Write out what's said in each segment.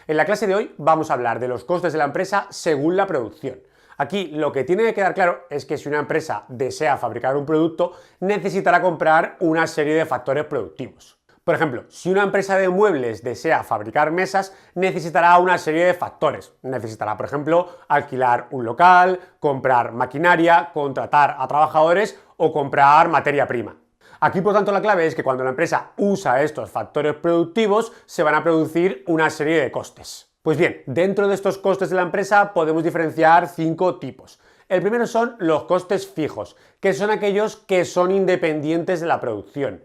En la clase de hoy vamos a hablar de los costes de la empresa según la producción. Aquí lo que tiene que quedar claro es que si una empresa desea fabricar un producto, necesitará comprar una serie de factores productivos. Por ejemplo, si una empresa de muebles desea fabricar mesas, necesitará una serie de factores. Necesitará, por ejemplo, alquilar un local, comprar maquinaria, contratar a trabajadores o comprar materia prima. Aquí, por tanto, la clave es que cuando la empresa usa estos factores productivos, se van a producir una serie de costes. Pues bien, dentro de estos costes de la empresa podemos diferenciar 5 tipos. El primero son los costes fijos, que son aquellos que son independientes de la producción.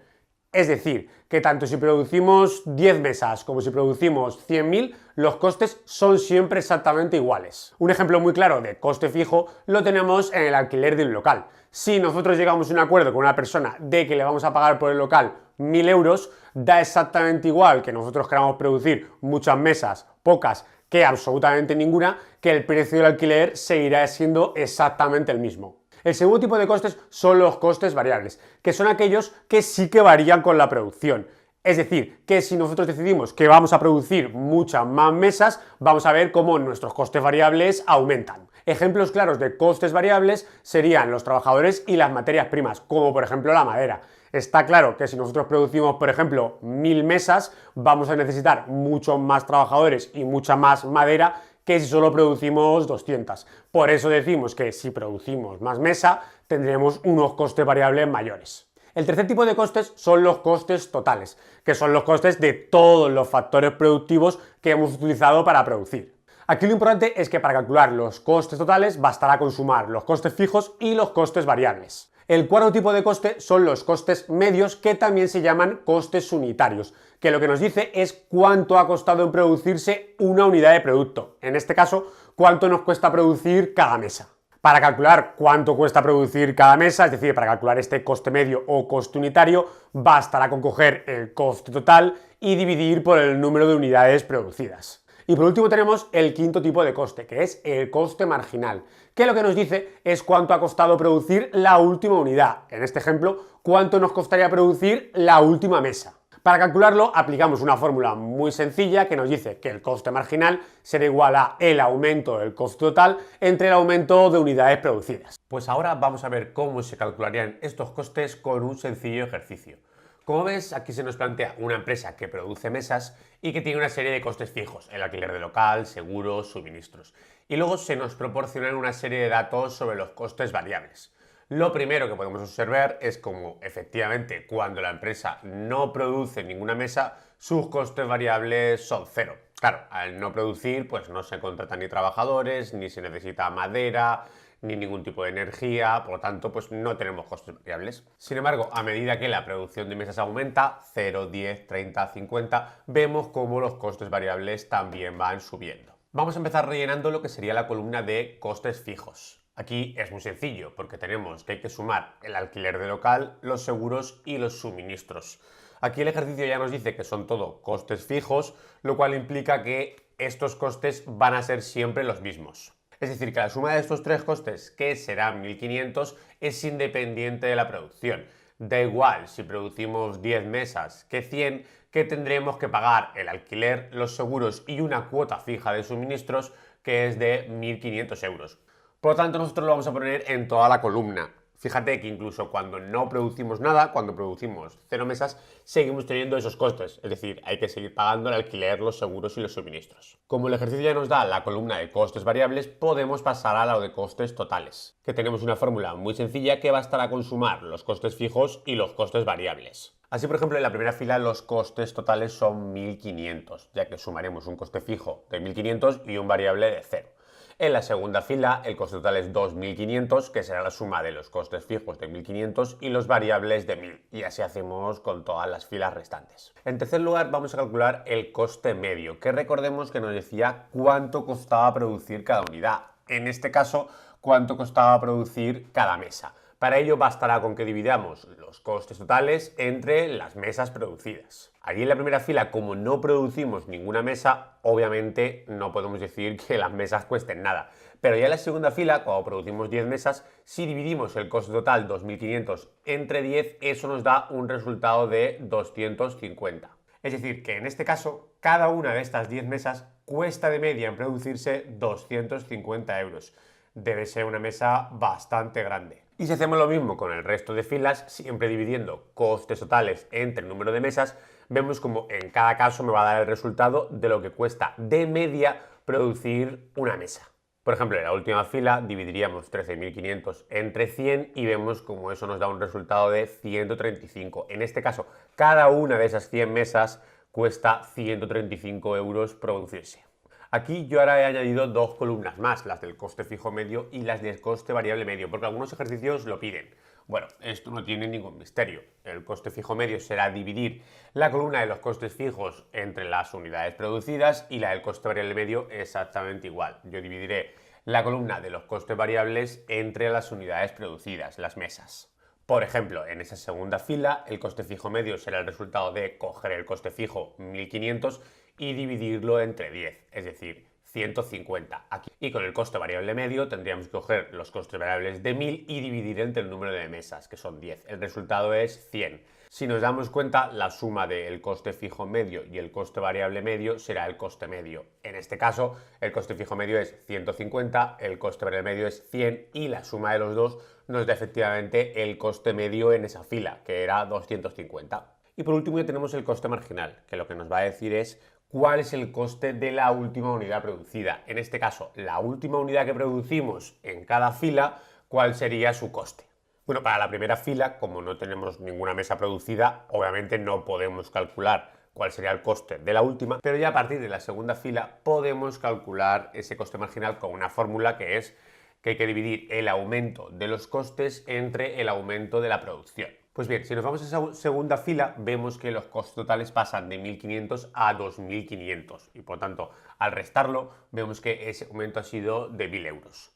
Es decir, que tanto si producimos 10 mesas como si producimos 100.000, los costes son siempre exactamente iguales. Un ejemplo muy claro de coste fijo lo tenemos en el alquiler de un local. Si nosotros llegamos a un acuerdo con una persona de que le vamos a pagar por el local 1.000 euros, da exactamente igual que nosotros queramos producir muchas mesas, pocas, que absolutamente ninguna, que el precio del alquiler seguirá siendo exactamente el mismo. El segundo tipo de costes son los costes variables, que son aquellos que sí que varían con la producción. Es decir, que si nosotros decidimos que vamos a producir muchas más mesas, vamos a ver cómo nuestros costes variables aumentan. Ejemplos claros de costes variables serían los trabajadores y las materias primas, como por ejemplo la madera. Está claro que si nosotros producimos, por ejemplo, 1.000 mesas, vamos a necesitar muchos más trabajadores y mucha más madera que si solo producimos 200. Por eso decimos que si producimos más mesa, tendremos unos costes variables mayores. El tercer tipo de costes son los costes totales, que son los costes de todos los factores productivos que hemos utilizado para producir. Aquí lo importante es que para calcular los costes totales bastará con sumar los costes fijos y los costes variables. El cuarto tipo de coste son los costes medios, que también se llaman costes unitarios, que lo que nos dice es cuánto ha costado en producirse una unidad de producto. En este caso, cuánto nos cuesta producir cada mesa. Para calcular cuánto cuesta producir cada mesa, es decir, para calcular este coste medio o coste unitario, bastará con coger el coste total y dividir por el número de unidades producidas. Y por último tenemos el quinto tipo de coste, que es el coste marginal, que lo que nos dice es cuánto ha costado producir la última unidad. En este ejemplo, cuánto nos costaría producir la última mesa. Para calcularlo, aplicamos una fórmula muy sencilla que nos dice que el coste marginal será igual a el aumento del coste total entre el aumento de unidades producidas. Pues ahora vamos a ver cómo se calcularían estos costes con un sencillo ejercicio. Como ves, aquí se nos plantea una empresa que produce mesas y que tiene una serie de costes fijos, el alquiler de local, seguros, suministros. Y luego se nos proporcionan una serie de datos sobre los costes variables. Lo primero que podemos observar es como efectivamente cuando la empresa no produce ninguna mesa, sus costes variables son cero. Claro, al no producir, pues no se contratan ni trabajadores, ni se necesita madera, ni ningún tipo de energía, por lo tanto, pues no tenemos costes variables. Sin embargo, a medida que la producción de mesas aumenta, 0, 10, 30, 50, vemos cómo los costes variables también van subiendo. Vamos a empezar rellenando lo que sería la columna de costes fijos. Aquí es muy sencillo, porque tenemos que hay que sumar el alquiler de local, los seguros y los suministros. Aquí el ejercicio ya nos dice que son todo costes fijos, lo cual implica que estos costes van a ser siempre los mismos. Es decir, que la suma de estos tres costes, que serán 1.500, es independiente de la producción. Da igual si producimos 10 mesas que 100, que tendremos que pagar el alquiler, los seguros y una cuota fija de suministros que es de 1.500 euros. Por lo tanto, nosotros lo vamos a poner en toda la columna. Fíjate que incluso cuando no producimos nada, cuando producimos 0 mesas, seguimos teniendo esos costes. Es decir, hay que seguir pagando el alquiler, los seguros y los suministros. Como el ejercicio ya nos da la columna de costes variables, podemos pasar a la de costes totales, que tenemos una fórmula muy sencilla que bastará con sumar los costes fijos y los costes variables. Así, por ejemplo, en la primera fila los costes totales son 1.500, ya que sumaremos un coste fijo de 1.500 y un variable de 0. En la segunda fila el coste total es 2.500, que será la suma de los costes fijos de 1.500 y los variables de 1.000. Y así hacemos con todas las filas restantes. En tercer lugar vamos a calcular el coste medio, que recordemos que nos decía cuánto costaba producir cada unidad. En este caso, cuánto costaba producir cada mesa. Para ello bastará con que dividamos los costes totales entre las mesas producidas. Allí en la primera fila, como no producimos ninguna mesa, obviamente no podemos decir que las mesas cuesten nada. Pero ya en la segunda fila, cuando producimos 10 mesas, si dividimos el coste total 2.500 entre 10, eso nos da un resultado de 250. Es decir, que en este caso, cada una de estas 10 mesas cuesta de media en producirse 250 euros. Debe ser una mesa bastante grande. Y si hacemos lo mismo con el resto de filas, siempre dividiendo costes totales entre el número de mesas, vemos como en cada caso me va a dar el resultado de lo que cuesta de media producir una mesa. Por ejemplo, en la última fila dividiríamos 13.500 entre 100 y vemos como eso nos da un resultado de 135. En este caso, cada una de esas 100 mesas cuesta 135 euros producirse. Aquí yo ahora he añadido dos columnas más, las del coste fijo medio y las del coste variable medio, porque algunos ejercicios lo piden. Bueno, esto no tiene ningún misterio. El coste fijo medio será dividir la columna de los costes fijos entre las unidades producidas y la del coste variable medio exactamente igual. Yo dividiré la columna de los costes variables entre las unidades producidas, las mesas. Por ejemplo, en esa segunda fila, el coste fijo medio será el resultado de coger el coste fijo 1.500 y dividirlo entre 10, es decir, 150 aquí. Y con el coste variable medio tendríamos que coger los costes variables de 1000 y dividir entre el número de mesas, que son 10. El resultado es 100. Si nos damos cuenta, la suma del coste fijo medio y el coste variable medio será el coste medio. En este caso, el coste fijo medio es 150, el coste variable medio es 100 y la suma de los dos nos da efectivamente el coste medio en esa fila, que era 250. Y por último ya tenemos el coste marginal, que lo que nos va a decir es cuál es el coste de la última unidad producida. En este caso, la última unidad que producimos en cada fila, ¿cuál sería su coste? Bueno, para la primera fila, como no tenemos ninguna mesa producida, obviamente no podemos calcular cuál sería el coste de la última, pero ya a partir de la segunda fila podemos calcular ese coste marginal con una fórmula que es que hay que dividir el aumento de los costes entre el aumento de la producción. Pues bien, si nos vamos a esa segunda fila, vemos que los costes totales pasan de 1.500 a 2.500 y por tanto, al restarlo, vemos que ese aumento ha sido de 1.000 euros.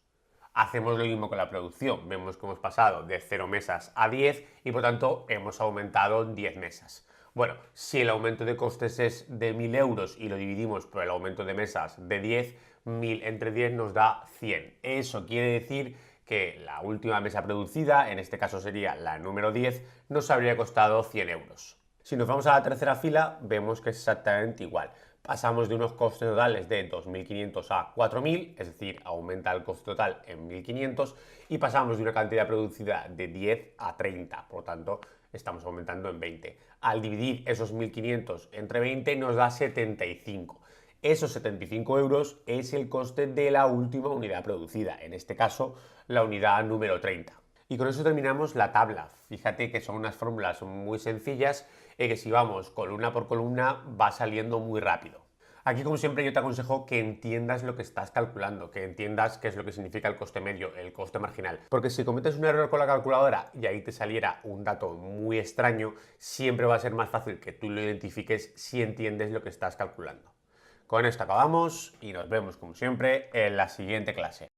Hacemos lo mismo con la producción, vemos que hemos pasado de 0 mesas a 10 y por tanto hemos aumentado 10 mesas. Bueno, si el aumento de costes es de 1.000 euros y lo dividimos por el aumento de mesas de 10, 1.000 entre 10 nos da 100. Eso quiere decir que la última mesa producida, en este caso sería la número 10, nos habría costado 100 euros. Si nos vamos a la tercera fila, vemos que es exactamente igual. Pasamos de unos costes totales de 2.500 a 4.000, es decir, aumenta el coste total en 1.500 y pasamos de una cantidad producida de 10 a 30, por lo tanto estamos aumentando en 20. Al dividir esos 1.500 entre 20 nos da 75. Esos 75 euros es el coste de la última unidad producida, en este caso la unidad número 30. Y con eso terminamos la tabla. Fíjate que son unas fórmulas muy sencillas y que si vamos columna por columna va saliendo muy rápido. Aquí, como siempre, yo te aconsejo que entiendas lo que estás calculando, que entiendas qué es lo que significa el coste medio, el coste marginal. Porque si cometes un error con la calculadora y ahí te saliera un dato muy extraño, siempre va a ser más fácil que tú lo identifiques si entiendes lo que estás calculando. Con esto acabamos y nos vemos, como siempre, en la siguiente clase.